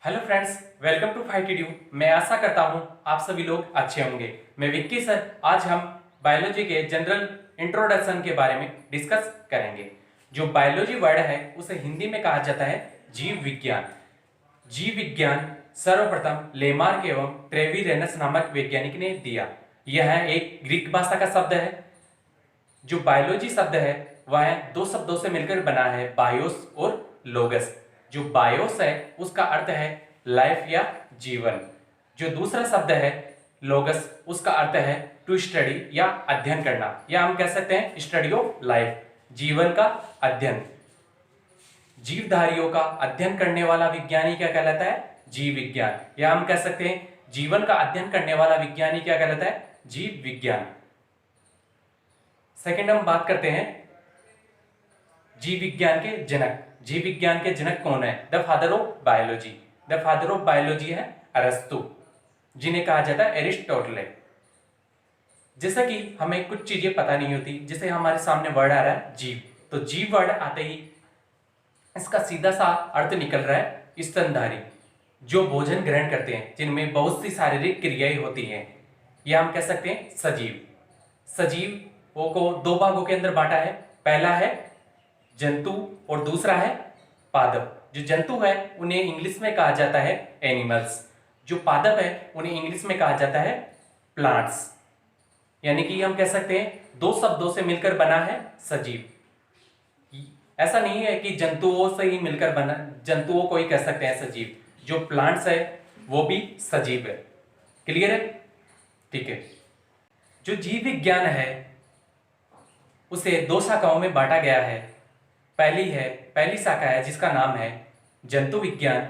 Hello friends, welcome to फाइटिड्यू। मैं आशा करता हूं आप सभी लोग अच्छे होंगे। मैं विक्की सर। आज हम बायोलॉजी के जनरल इंट्रोडक्शन के बारे में डिस्कस करेंगे। जो बायोलॉजी वर्ड है उसे हिंदी में कहा जाता है जीव विज्ञान। जीव विज्ञान सर्वप्रथम लेमार्क एवं ट्रेविरेनस नामक वैज्ञानिक ने दिया। यह एक ग्रीक भाषा का शब्द है। जो बायोलॉजी शब्द है वह दो शब्दों से मिलकर बना है, बायोस और लोगस। जो बायोस है उसका अर्थ है लाइफ या जीवन। जो दूसरा शब्द है लोगस, उसका अर्थ है टू स्टडी या अध्ययन करना, या हम कह सकते हैं स्टडी ऑफ लाइफ, जीवन का अध्ययन। जीवधारियों का अध्ययन करने वाला विज्ञानी क्या कहलाता है? जीव विज्ञान। या हम कह सकते हैं जीवन का अध्ययन करने वाला विज्ञानी क्या कहलाता है? जीव विज्ञान। सेकंड हम बात करते हैं जीव विज्ञान के जनक। जीव विज्ञान के जनक कौन है? The father of biology. The father of biology है अरस्तु, जिन्हें कहा जाता है एरिस्टोटल। जैसा कि हमें कुछ चीजें पता नहीं होती, जैसे हमारे सामने वर्ड आ रहा है जीव, तो जीव वर्ड आते ही इसका सीधा सा अर्थ निकल रहा है स्तनधारी, जो भोजन ग्रहण करते हैं, जिनमें बहुत सी शारीरिक क्रियाएं होती हैं। या हम कह सकते हैं सजीव। सजीवों को दो भागों के अंदर बांटा है। पहला है जंतु और दूसरा है पादप। जो जंतु है उन्हें इंग्लिश में कहा जाता है एनिमल्स। जो पादप है उन्हें इंग्लिश में कहा जाता है प्लांट्स। यानी कि हम कह सकते हैं दो शब्दों से मिलकर बना है सजीव। ऐसा नहीं है कि जंतुओं से ही मिलकर बना, जंतुओं को ही कह सकते हैं सजीव। जो प्लांट्स है वो भी सजीव है। क्लियर है? ठीक है। जो जीव विज्ञान है उसे दो शाखाओं में बांटा गया है। पहली शाखा है जिसका नाम है जंतु विज्ञान,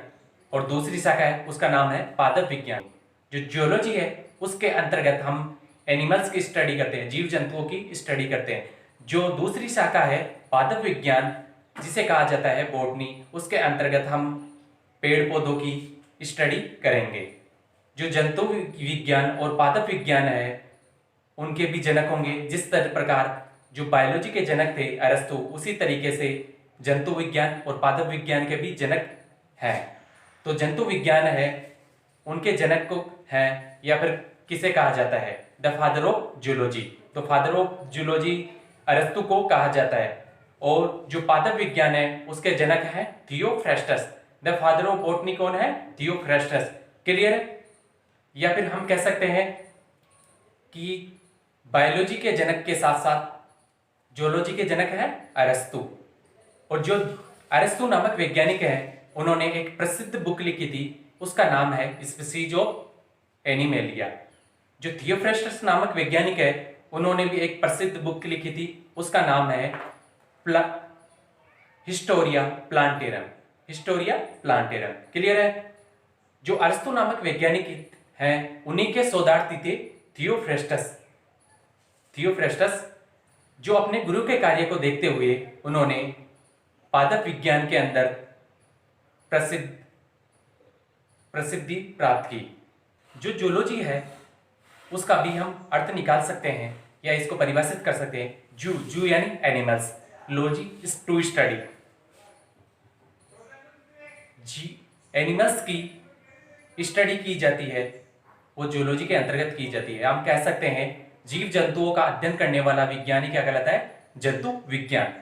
और दूसरी शाखा है उसका नाम है पादप विज्ञान। जो जियोलॉजी है उसके अंतर्गत हम एनिमल्स की स्टडी करते हैं, जीव जंतुओं की स्टडी करते हैं। जो दूसरी शाखा है पादप विज्ञान, जिसे कहा जाता है बॉटनी, उसके अंतर्गत हम पेड़ पौधों की स्टडी करेंगे। जो जंतु विज्ञान और पादप विज्ञान है उनके भी जनक होंगे। जिस प्रकार जो बायोलॉजी के जनक थे अरस्तु, उसी तरीके से जंतु विज्ञान और पादप विज्ञान के भी जनक हैं। तो जंतु विज्ञान है उनके जनक को है, या फिर किसे कहा जाता है? The father of zoology. तो फादर ऑफ जूलॉजी अरस्तु को कहा जाता है। और जो पादप विज्ञान है उसके जनक हैं Theophrastus. The father of botany कौन है? थियोफ्रेस्टस। क्लियर है? या फिर हम कह सकते हैं कि बायोलॉजी के जनक के साथ साथ जूलॉजी के जनक है अरस्तु। और जो अरस्तु नामक वैज्ञानिक है उन्होंने एक प्रसिद्ध बुक लिखी थी, उसका नाम है स्पीसीज ऑफ एनिमेलिया। जो थियोफ्रेस्टस नामक वैज्ञानिक है उन्होंने भी एक प्रसिद्ध बुक लिखी थी, उसका नाम है Historia plantarum. Historia plantarum. Clear है? जो अरस्तु नामक वैज्ञानिक हैं उन्हीं के शोधार्थी थे थियोफ्रेस्टस। थियोफ्रेस्टस जो अपने गुरु के कार्य को देखते हुए उन्होंने पादप विज्ञान के अंदर प्रसिद्धि प्राप्त की। जो जूलॉजी है उसका भी हम अर्थ निकाल सकते हैं या इसको परिभाषित कर सकते हैं। जू यानी animals, logy is to study. Animals की स्टडी की जाती है, वो जूलॉजी के अंतर्गत की जाती है। हम कह सकते हैं जीव जंतुओं का अध्ययन करने वाला विज्ञानी क्या कहलाता है? जंतु विज्ञान।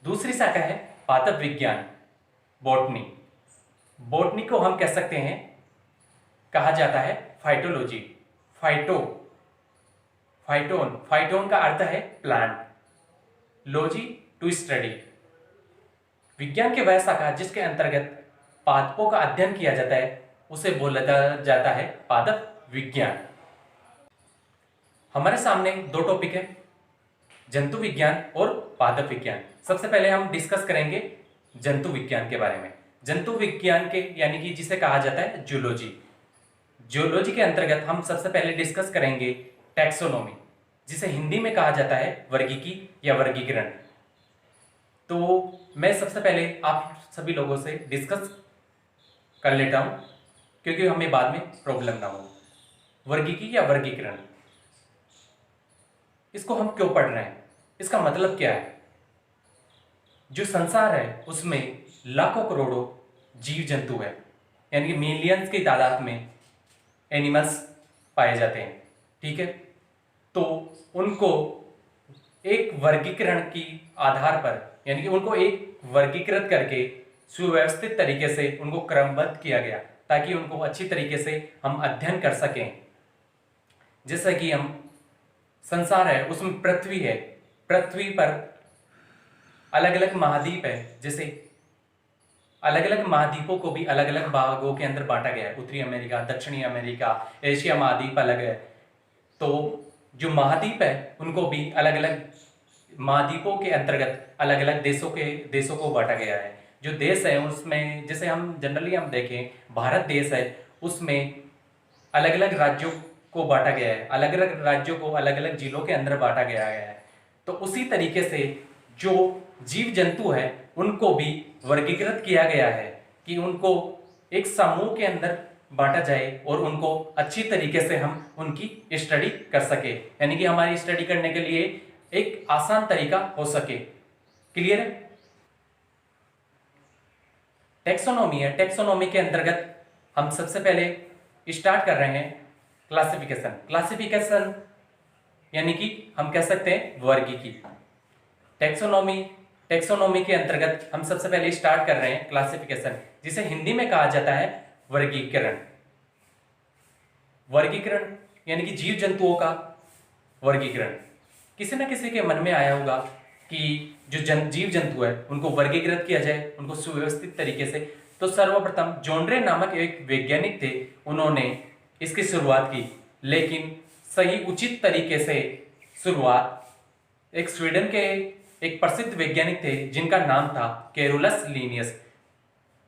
दूसरी शाखा है पादप विज्ञान, बॉटनी। बॉटनी को हम कह सकते हैं, कहा जाता है फाइटोलॉजी। फाइटोन का अर्थ है प्लांट, लॉजी टू स्टडी। विज्ञान के वह शाखा जिसके अंतर्गत पादपों का अध्ययन किया जाता है उसे बोला जाता है पादप विज्ञान। हमारे सामने दो टॉपिक है, जंतु विज्ञान और पादप विज्ञान। सबसे पहले हम डिस्कस करेंगे जंतु विज्ञान के बारे में। जंतु विज्ञान के यानी कि जिसे कहा जाता है जूलॉजी। जूलॉजी के अंतर्गत हम सबसे पहले डिस्कस करेंगे टैक्सोनॉमी, जिसे हिंदी में कहा जाता है वर्गीकी या वर्गीकरण। तो मैं सबसे पहले आप सभी लोगों से डिस्कस कर लेता हूं, क्योंकि हमें बाद में प्रॉब्लम ना हो। वर्गीकी या वर्गीकरण, इसको हम क्यों पढ़ रहे हैं? इसका मतलब क्या है? जो संसार है उसमें लाखों करोड़ों जीव जंतु है, यानी कि मिलियंस की तादाद में एनिमल्स पाए जाते हैं, ठीक है। तो उनको एक वर्गीकरण की आधार पर, यानी कि उनको एक वर्गीकृत करके सुव्यवस्थित तरीके से उनको क्रमबद्ध किया गया ताकि उनको अच्छी तरीके से हम अध्ययन कर सकें। जैसा कि हम संसार है उसमें पृथ्वी है, पृथ्वी पर अलग अलग महाद्वीप है, जैसे अलग अलग महाद्वीपों को भी अलग अलग भागों के अंदर बांटा गया है। उत्तरी अमेरिका, दक्षिणी अमेरिका, एशिया महाद्वीप अलग है। तो जो महाद्वीप है उनको भी अलग अलग महाद्वीपों के अंतर्गत अलग अलग देशों को बांटा गया है। जो देश है उसमें जैसे हम जनरली हम देखें, भारत देश है उसमें अलग अलग राज्यों को बांटा गया है, अलग अलग राज्यों को अलग अलग जिलों के अंदर बांटा गया है। तो उसी तरीके से जो जीव जंतु है उनको भी वर्गीकृत किया गया है कि उनको एक समूह के अंदर बांटा जाए और उनको अच्छी तरीके से हम उनकी स्टडी कर सके, यानी कि हमारी स्टडी करने के लिए एक आसान तरीका हो सके। क्लियर है? टेक्सोनॉमी है, टेक्सोनॉमी के अंतर्गत हम सबसे पहले स्टार्ट कर रहे हैं क्लासिफिकेशन। क्लासिफिकेशन यानी कि हम कह सकते हैं वर्गीकी। टेक्सोनॉमी के अंतर्गत हम सबसे पहले स्टार्ट कर रहे हैं क्लासिफिकेशन, जिसे हिंदी में कहा जाता है वर्गीकरण। वर्गीकरण यानी कि जीव जंतुओं का वर्गीकरण। किसी न किसी के मन में आया होगा कि जो जीव जंतु है उनको वर्गीकृत किया जाए, उनको सुव्यवस्थित तरीके से। तो सर्वप्रथम जोन्ड्रे नामक एक वैज्ञानिक थे, उन्होंने इसकी शुरुआत की, लेकिन सही उचित तरीके से शुरुआत एक स्वीडन के एक प्रसिद्ध वैज्ञानिक थे जिनका नाम था कैरोलस लीनियस,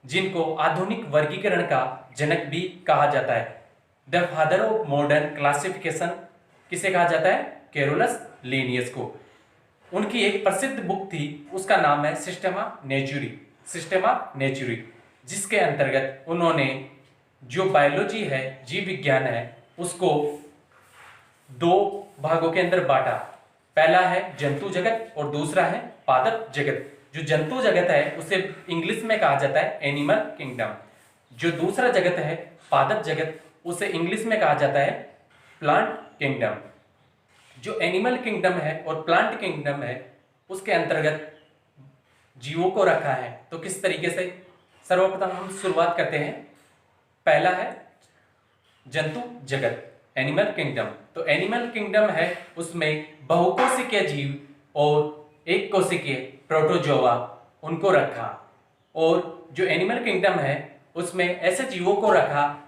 जिनको आधुनिक वर्गीकरण का जनक भी कहा जाता है। The father of modern classification किसे कहा जाता है? कैरोलस लीनियस को। उनकी एक प्रसिद्ध बुक थी, उसका नाम है सिस्टेमा नेचुरी, जिसके अंतर्गत उन्होंने जो बायोलॉजी है, जीव विज्ञान है, उसको दो भागों के अंदर बांटा। पहला है जंतु जगत और दूसरा है पादप जगत। जो जंतु जगत है उसे इंग्लिश में कहा जाता है एनिमल किंगडम। जो दूसरा जगत है पादप जगत, उसे इंग्लिश में कहा जाता है प्लांट किंगडम। जो एनिमल किंगडम है और प्लांट किंगडम है उसके अंतर्गत जीवों को रखा है। तो किस तरीके से? सर्वप्रथम हम शुरुआत करते हैं। पहला है जंतु जगत, एनिमल किंगडम। तो एनिमल किंगडम है उसमें बहुकोशिकीय जीव और एक कोशिकीय प्रोटोजोआ, उनको रखा। और जो एनिमल किंगडम है उसमें ऐसे जीवों को रखा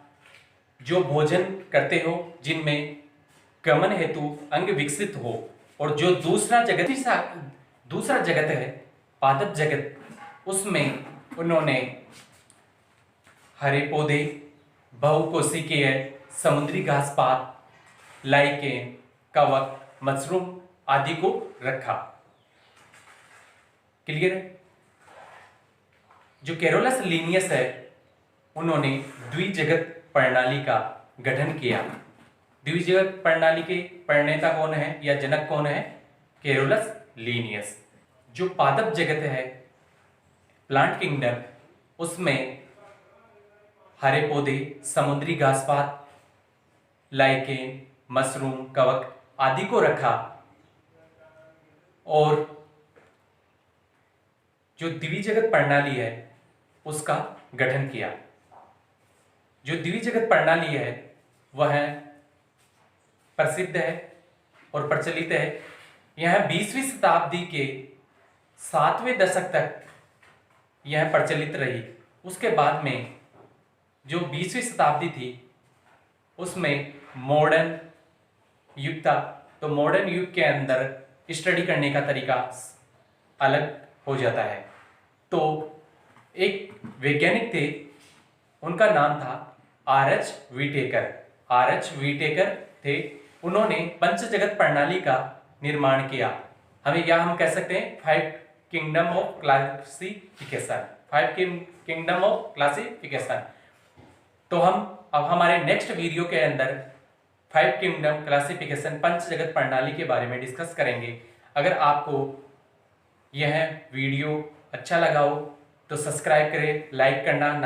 जो भोजन करते हो, जिनमें गमन हेतु अंग विकसित हो। और जो दूसरा जगत है पादप जगत, उसमें उन्होंने हरे पौधे, बहुकोशिकीय समुद्री घास पात, लाइकेन, कवक, मशरूम आदि को रखा। क्लियर है? जो कैरोलस लीनियस है उन्होंने द्विजगत प्रणाली का गठन किया। द्विजगत प्रणाली के प्रणेता कौन है या जनक कौन है? Carolus Linnaeus. जो पादप जगत है, प्लांट किंगडम, उसमें हरे पौधे, समुद्री घास पात, लाइकेन, मशरूम, कवक आदि को रखा। और जो द्विजगत प्रणाली है उसका गठन किया। जो द्विजगत प्रणाली है वह प्रसिद्ध है और प्रचलित है। यह 20वीं शताब्दी के 7वें दशक तक यह प्रचलित रही। उसके बाद में जो 20वीं शताब्दी थी उसमें मॉडर्न युग था। तो मॉडर्न युग के अंदर स्टडी करने का तरीका अलग हो जाता है। तो एक वैज्ञानिक थे, उनका नाम था आर.एच. व्हिटेकर। आर.एच. व्हिटेकर थे, उन्होंने पंचजगत प्रणाली का निर्माण किया। हम कह सकते हैं 5 kingdom of classification. 5 kingdom of classification. तो हम अब हमारे नेक्स्ट वीडियो के अंदर 5 किंगडम क्लासिफिकेशन, पंच जगत प्रणाली के बारे में डिस्कस करेंगे। अगर आपको यह वीडियो अच्छा लगा हो तो सब्सक्राइब करें, लाइक करना ना